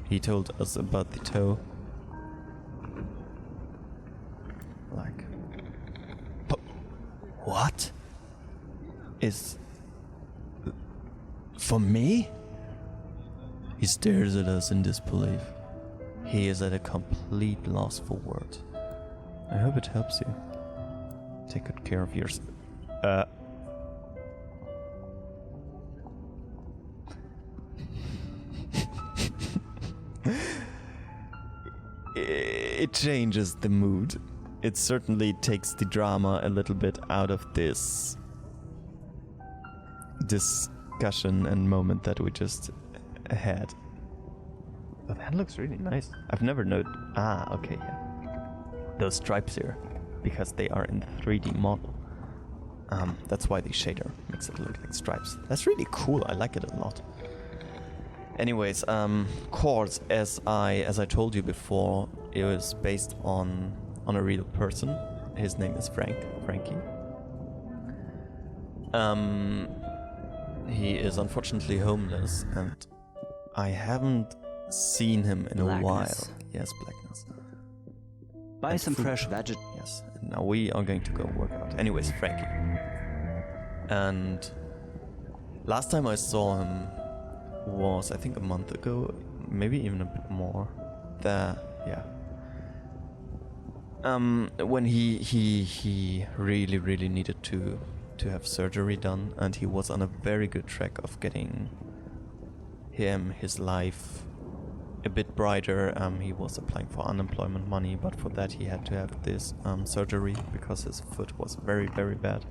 He told us about the toe. Like... What? Is... For me? He stares at us in disbelief. He is at a complete loss for words. I hope it helps you. Take good care of yours. It changes the mood. It certainly takes the drama a little bit out of this discussion and moment that we just had. Oh, that looks really nice. I've never noted. Ah, okay, yeah. Those stripes here, because they are in the 3D model. That's why the shader makes it look like stripes. That's really cool. I like it a lot. Anyways, Chords, as I told you before, it was based on a real person. His name is Frankie. He is unfortunately homeless, and I haven't seen him in a while. Yes, blackness. Buy some fresh vegetables. Yes, and now we are going to go work out. Anyways, Frankie. And last time I saw him was, I think, a month ago, maybe even a bit more. When he really needed to have surgery done, and he was on a very good track of getting his life a bit brighter. He was applying for unemployment money, but for that he had to have this surgery because his foot was very bad.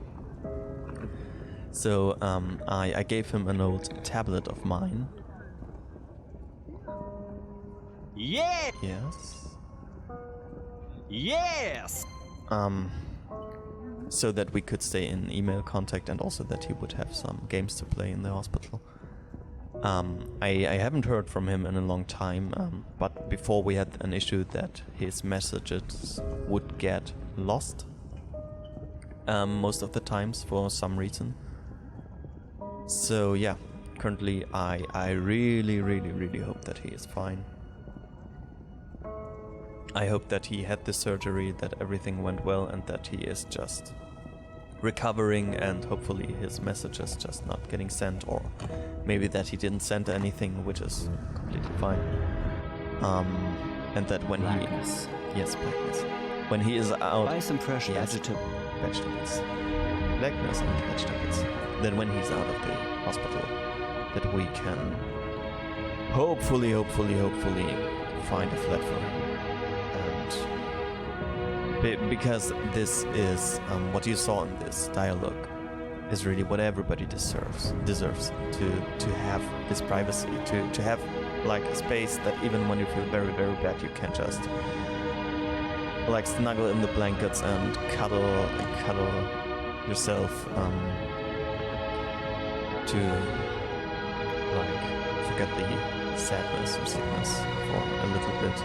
So I gave him an old tablet of mine. Yeah! Yes. Yes! So that we could stay in email contact, and also that he would have some games to play in the hospital. I haven't heard from him in a long time, but before we had an issue that his messages would get lost most of the times for some reason. So yeah, currently I really hope that he is fine. I hope that he had the surgery, that everything went well, and that he is just recovering, and hopefully his messages just not getting sent, or maybe that he didn't send anything, which is completely fine. And that when blackness. When he is out, buy some fresh vegetables. Blackness and vegetables. Then when he's out of the hospital, that we can hopefully find a flat for him. Because this is what you saw in this dialogue is really what everybody deserves to have this privacy, to have like a space that even when you feel very bad, you can just like snuggle in the blankets and cuddle yourself to like forget the sadness or sickness for a little bit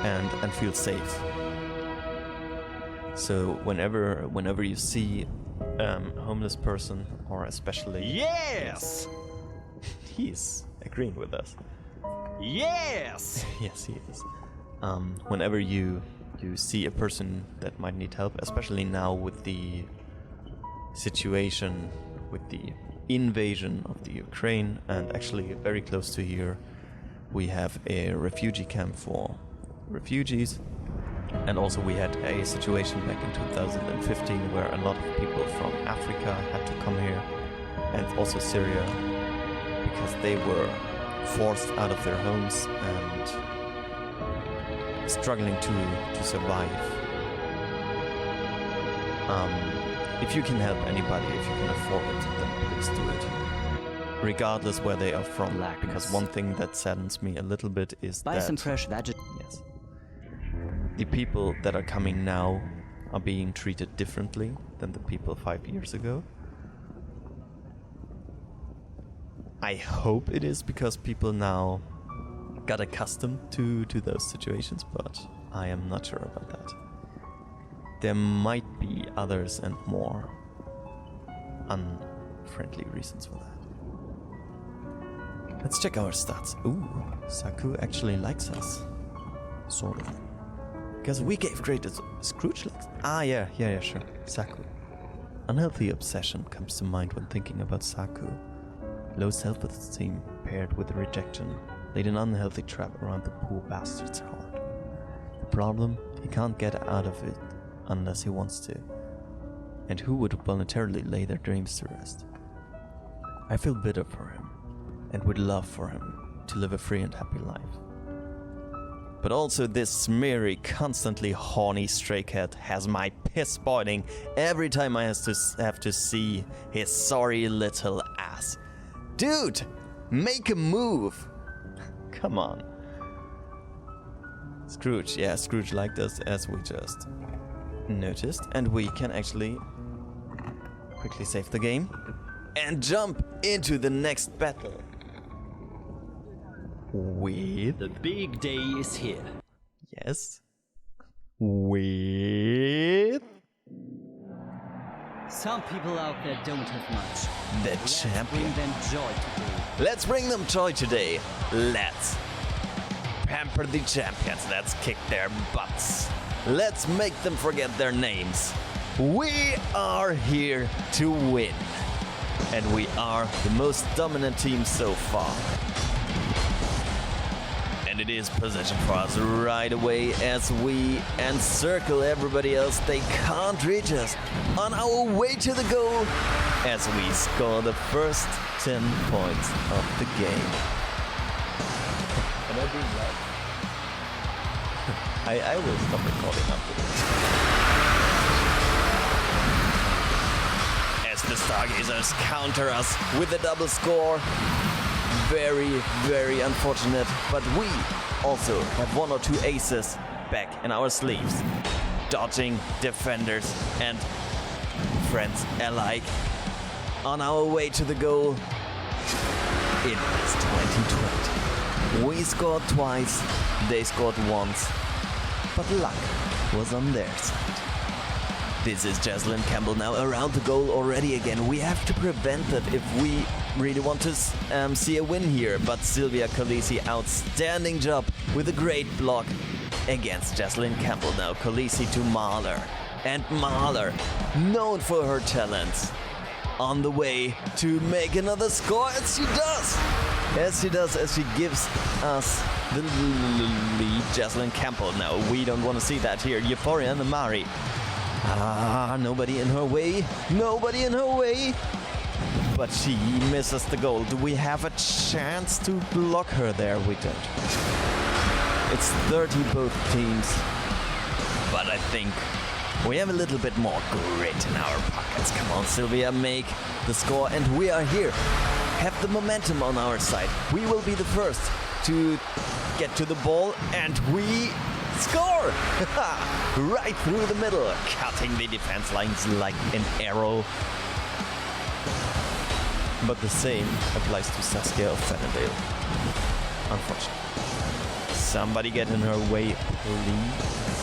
and feel safe. So whenever you see a homeless person, or especially yes, he's agreeing with us. Yes, yes, he is. Whenever you see a person that might need help, especially now with the situation with the invasion of the Ukraine, and actually very close to here, we have a refugee camp for refugees. And also we had a situation back in 2015 where a lot of people from Africa had to come here, and also Syria, because they were forced out of their homes and struggling to survive. If you can help anybody, if you can afford it, then please do it. Regardless where they are from. Blackness. Because one thing that saddens me a little bit is buy that... some fresh vegetables. Yes. The people that are coming now are being treated differently than the people 5 years ago. I hope it is because people now got accustomed to those situations, but I am not sure about that. There might be others and more unfriendly reasons for that. Let's check our stats. Ooh, Saku actually likes us. Sort of. Because we gave grade to Scrooge likes. Ah, yeah, sure. Saku. Unhealthy obsession comes to mind when thinking about Saku. Low self-esteem paired with rejection laid an unhealthy trap around the poor bastard's heart. The problem, he can't get out of it unless he wants to. And who would voluntarily lay their dreams to rest? I feel bitter for him, and would love for him to live a free and happy life. But also this smeary, constantly horny stray cat has my piss boiling every time I have to see his sorry little ass. Dude, make a move! Come on. Scrooge, yeah, Scrooge liked us as we just noticed, and we can actually quickly save the game and jump into the next battle. With... The big day is here. Yes. With... Some people out there don't have much. the Let's champion. bring them joy today. Let's bring them joy today. Let's pamper the champions. Let's kick their butts. Let's make them forget their names. We are here to win. And we are the most dominant team so far. And it is possession for us right away as we encircle everybody else. They can't reach us. On our way to the goal as we score the first 10 points of the game. Can I do that? I will stop recording after this. As the Stargazers counter us with a double score. Very, very unfortunate, but we also have one or two aces back in our sleeves. Dodging defenders and friends alike. On our way to the goal. It is 2020. We scored twice, they scored once, but luck was on their side. This is Jaslyn Campbell now around the goal already again. We have to prevent that if we really want to see a win here. But Sylvia Colisi, outstanding job with a great block against Jaslyn Campbell now. Colisi to Mahler. And Mahler, known for her talents, on the way to make another score, as she does. As she does, as she gives us the lead. Jaslyn Campbell now. We don't want to see that here. Euphoria and Amari. Nobody in her way. Nobody in her way. But she misses the goal. Do we have a chance to block her there? We don't. It's 30 both teams. But I think we have a little bit more grit in our pockets. Come on, Sylvia, make the score. And we are here. Have the momentum on our side. We will be the first to get to the ball. And we score! Right through the middle. Cutting the defense lines like an arrow. But the same applies to Saskia of Fennendale. Unfortunately. Somebody get in her way, please.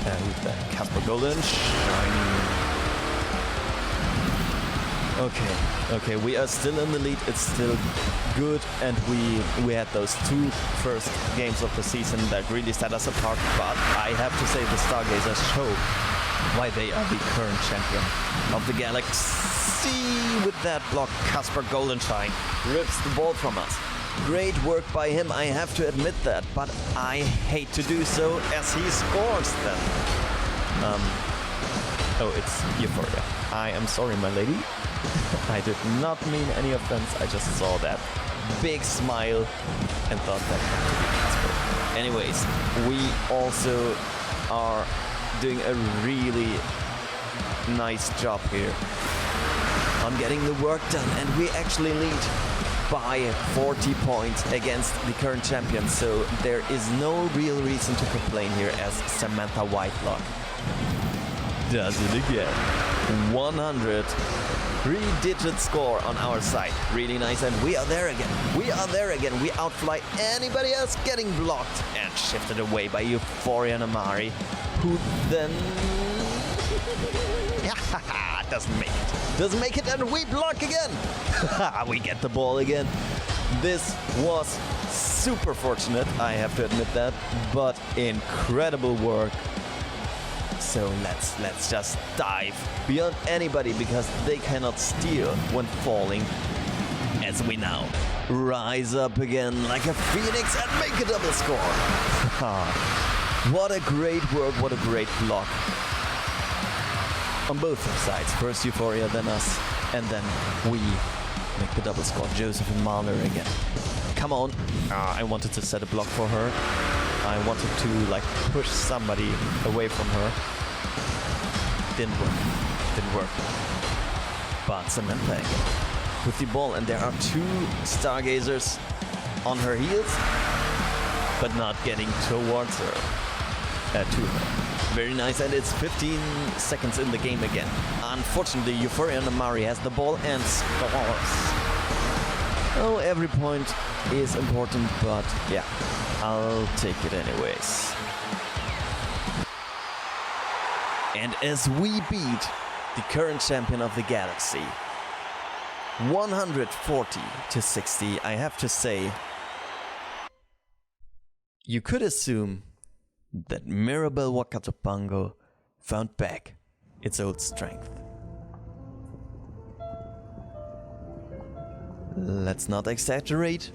And then Casper Golden. Okay, we are still in the lead. It's still good, and we had those two first games of the season that really set us apart. But I have to say, the Stargazers show why they are the current champion of the Galaxy. With that block, Casper Goldenstein rips the ball from us. Great work by him, I have to admit that, but I hate to do so as he scores then. Oh, it's Euphoria. I am sorry, my lady. I did not mean any offense, I just saw that big smile and thought that had to be Casper. Anyways, we also are doing a really nice job here on getting the work done, and we actually lead by 40 points against the current champion, so there is no real reason to complain here as Samantha Whitelock does it again. 100, 3-digit score on our side. Really nice, and we are there again. We are there again. We outfly anybody else getting blocked and shifted away by Euphoria and Amari, who then Doesn't make it. Doesn't make it, and we block again. We get the ball again. This was super fortunate, I have to admit that, but incredible work. So let's just dive beyond anybody because they cannot steal when falling. As we now rise up again like a phoenix and make a double score. What a great work, what a great block. On both sides, first Euphoria, then us, and then we make the double score. Joseph and Mahler again. Come on. I wanted to set a block for her. I wanted to like push somebody away from her. Didn't work. But Samantha again with the ball, and there are two stargazers on her heels, but not getting towards her. To her. Very nice, and it's 15 seconds in the game again. Unfortunately, Euphoria Namari has the ball and scores. Oh, every point is important, but yeah, I'll take it anyways. And as we beat the current champion of the galaxy, 140-60, I have to say, you could assume that Mirabel Wakatopango found back its old strength. Let's not exaggerate,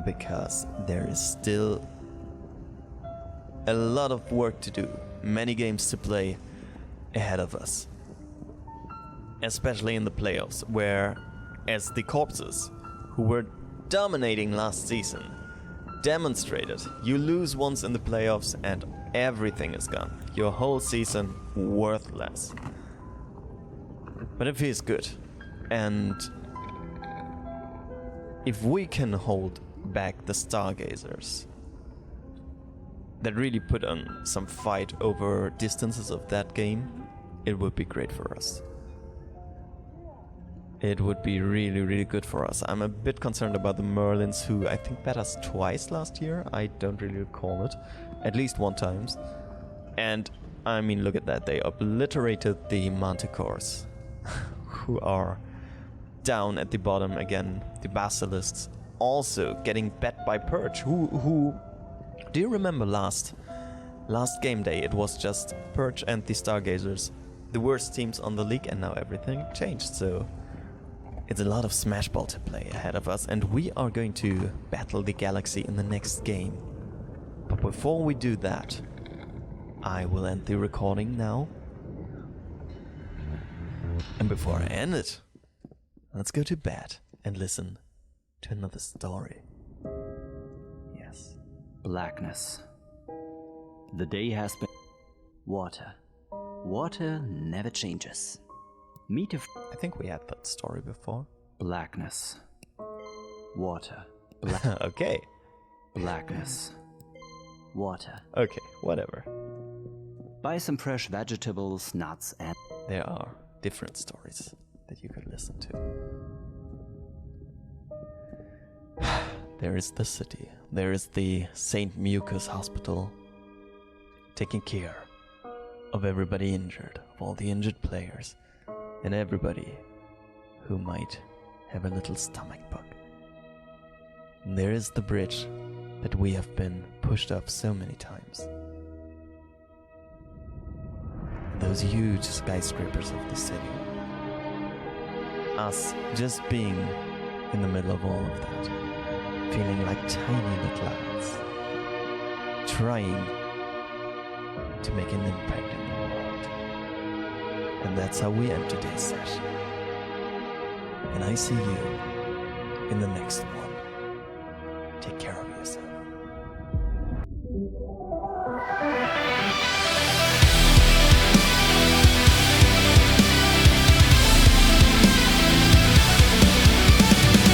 because there is still a lot of work to do, many games to play ahead of us. Especially in the playoffs, where, as the corpses who were dominating last season demonstrated, you lose once in the playoffs and everything is gone. Your whole season worthless. But it feels good. And if we can hold back the Stargazers that really put on some fight over distances of that game, it would be great for us. It would be really, really good for us. I'm a bit concerned about the Merlins, who I think bet us twice last year. I don't really recall it. At least one time. And, I mean, look at that. They obliterated the Manticores, who are down at the bottom again. The Basilisks also getting bet by Purge, who... Do you remember last game day? It was just Purge and the Stargazers, the worst teams on the league, and now everything changed, so... It's a lot of Smashball to play ahead of us, and we are going to battle the Galaxy in the next game. But before we do that, I will end the recording now. And before I end it, let's go to bed and listen to another story. Yes. Blackness. The day has been... Water. Water never changes. Meet a... I think we had that story before. Blackness. Water. Okay. Blackness. Water. Okay, whatever. Buy some fresh vegetables, nuts, and... There are different stories that you could listen to. There is the city. There is the St. Mucus Hospital, taking care of everybody injured, of all the injured players, and everybody who might have a little stomach bug. And there is the bridge that we have been pushed up so many times. And those huge skyscrapers of the city. Us just being in the middle of all of that, feeling like tiny little ants, trying to make an impact in the world. And that's how we end today's session. And I see you in the next one.